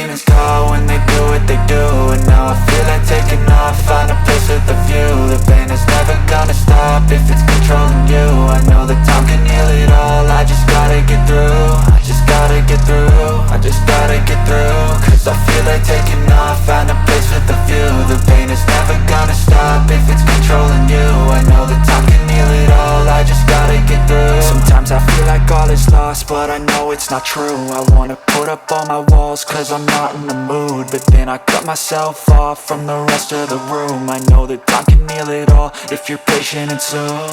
demons call when they do what they do. And now I feel like taking off, find a place with a view. The pain is never gonna stop if it's controlling you. I know that time can heal it all, I just gotta get through. I just gotta get through, I just gotta get through. Cause I feel like taking off, find a place with a view. The pain is never gonna stop if it's controlling you. I know that time can heal it all, I just gotta get through. Sometimes I feel like all is lost, but I know it's not true. I wanna put up all my walls cause I'm not in the mood, but then I cut myself off from the rest of the room. I know that time can heal it all if you're patient and soon.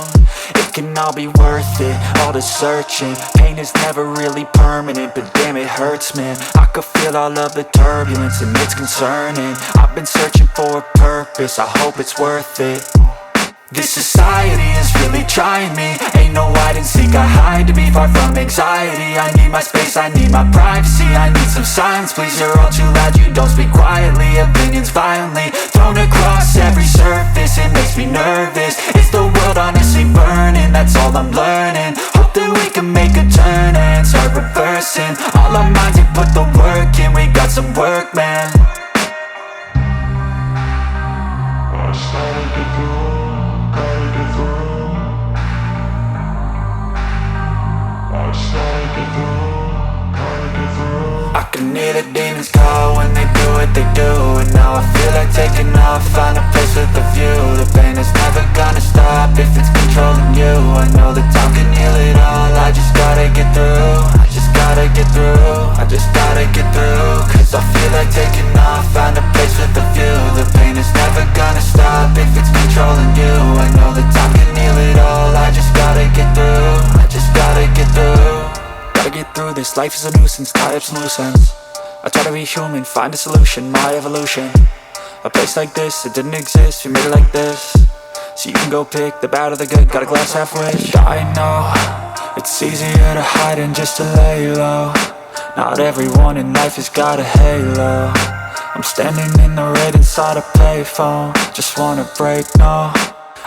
It can all be worth it, all the searching. Pain is never really permanent, but damn it hurts, man. I could feel all of the turbulence and it's concerning. I've been searching for a purpose, I hope it's worth it. This society is really trying me. Ain't no hide and seek, I hide to be far from anxiety. I need my space, I need my privacy. I need some silence, please, you're all too loud. You don't speak quietly, opinions violently thrown across every surface. It makes me nervous, it's the world honestly burning. That's all I'm learning, hope that we can make a turn and start reversing. All our minds, we put the work in, we got some work, man. I started to go. I can hear the demons call when they do what they do. And now I feel like taking off, find a place with a view. The pain is never gonna stop if it's controlling you. I know that time can heal it all, I just gotta get through. I just gotta get through, I just gotta get through. Cause I feel like taking off, find a place with a view. The pain is never gonna stop if it's controlling you. I know that time can heal it all, I just gotta get through. I just gotta get through. Gotta get through this, life is a nuisance, tie up some loose ends. I try to be human, find a solution, my evolution. A place like this, it didn't exist, we made it like this. So you can go pick the bad or the good, got a glass halfway. I know, it's easier to hide than just to lay low. Not everyone in life has got a halo. I'm standing in the red inside a payphone, just wanna break, no.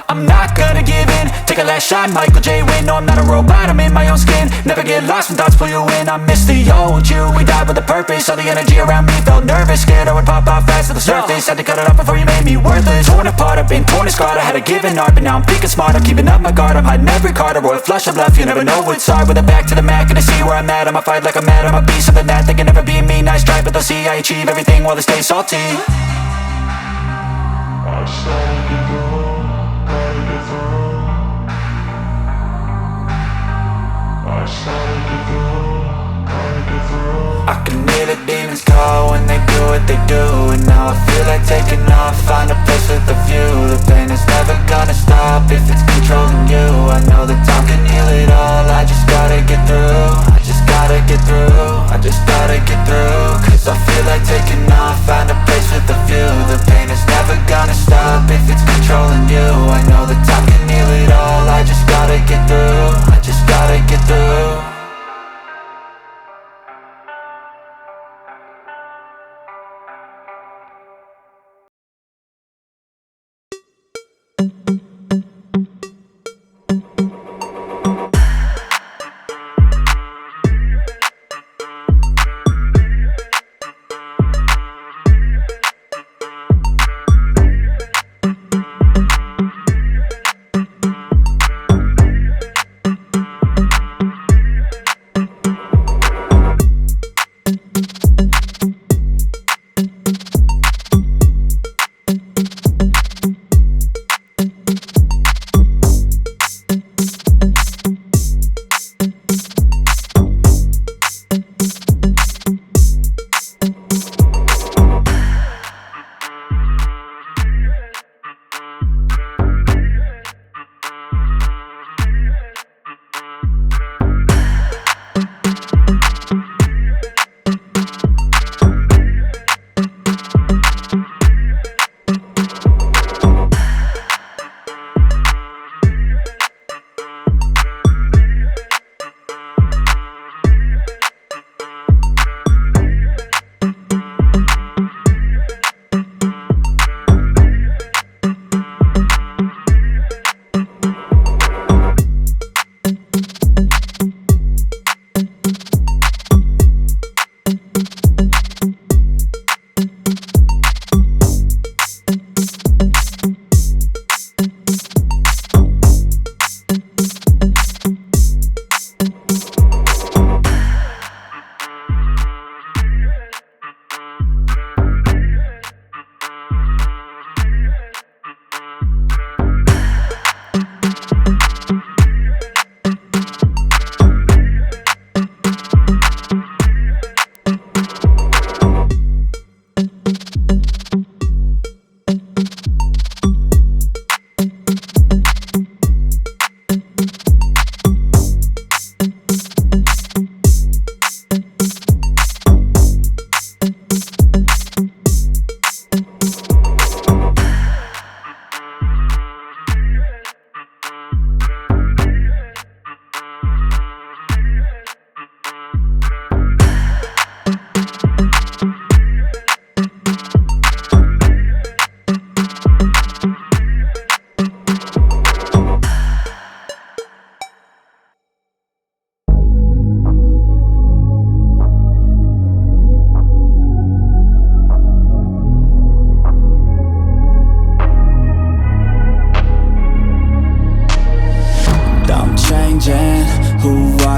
I'm not gonna give in, take a last shot, Michael J. Win. No, I'm not a robot, I'm in my own skin. Never get lost when thoughts pull you in. I miss the old you, we died with a purpose. All the energy around me felt nervous, scared I would pop off fast to the surface. Had to cut it off before you made me worthless. Torn apart, I've been torn and scarred. I had a given art, but now I'm thinking smart. I'm keeping up my guard, I'm hiding every card. A royal flush of love, you never know what's hard. With a back to the mat, gonna see where I'm at. I'ma fight like I'm mad, I'ma be something that they can never be me. Nice try, but they'll see I achieve everything while they stay salty. I started to go. I can hear the demons call when they do what they do. And now I feel like taking off, find a place with a view. The pain is never gonna stop if it's controlling you. I know that time can heal it all, I just gotta get through. I just gotta get through, I just gotta get through. Cause I feel like taking off, find a place with a view. The pain is never gonna stop if it's controlling you. I know that time can heal it all, I just gotta get through. I just gotta get through.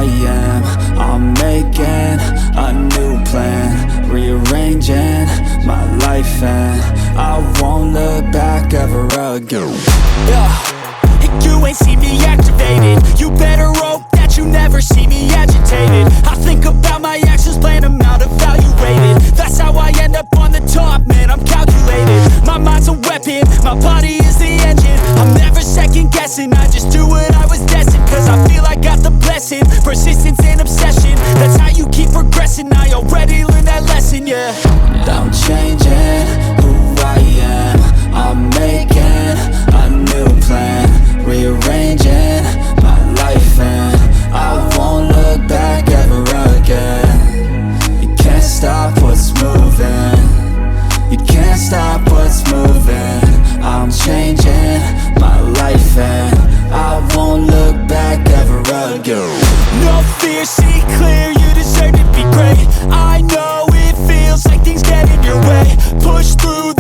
I am. I'm making a new plan, rearranging my life, and I won't look back ever again. You ain't see me activated. You better hope that you never see me agitated. I think about my actions, plan them out, evaluated. That's how I end up on the top, man, I'm calculated. My mind's a weapon, my body is the engine. I'm never second guessing, I just do what I was destined. Cause I feel I got the blessing, persistence and obsession. That's how you keep progressing, I already learned that lesson, yeah. I'm changing who I am. I'm making a new plan, rearranging my life, and I won't look back ever again. You can't stop what's moving. You can't stop what's moving. I'm changing my life, and I won't look back ever again. No fear, see clear, you deserve to be great. I know it feels like things get in your way. Push through